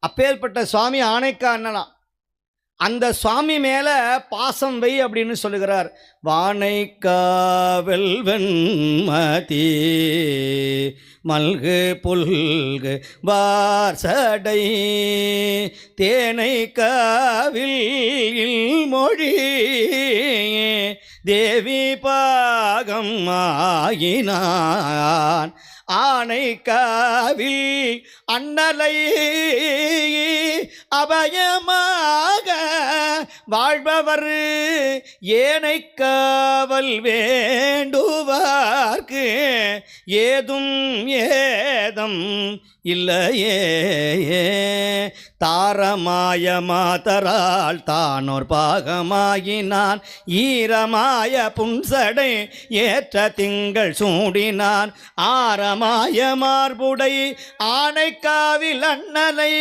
அப்பேற்பட்ட சுவாமி ஆனைக்கா அண்ணலாம். அந்த சுவாமி மேல பாசம் வை அப்படின்னு சொல்லுகிறார். வானைக்காவல் வெண்மதி மல்கு புல்கு வார்சடை தேனை காவில் மொழி தேவி பாகம் ஆகினான் ஆனைக்காவில் அண்ணலை அபயமாக வாழ்பவர் ஏனை காவல் வேண்டுவார்க்கு ஏதும் ஏதம் இல்லையே. தாரமாய மாதரால் தானோர் பாகமாகினான் ஈரமாய புன்சடை ஏற்ற திங்கள் சூடினான் ஆரமாய மார்புடை ஆனைக்காவில் அண்ணலை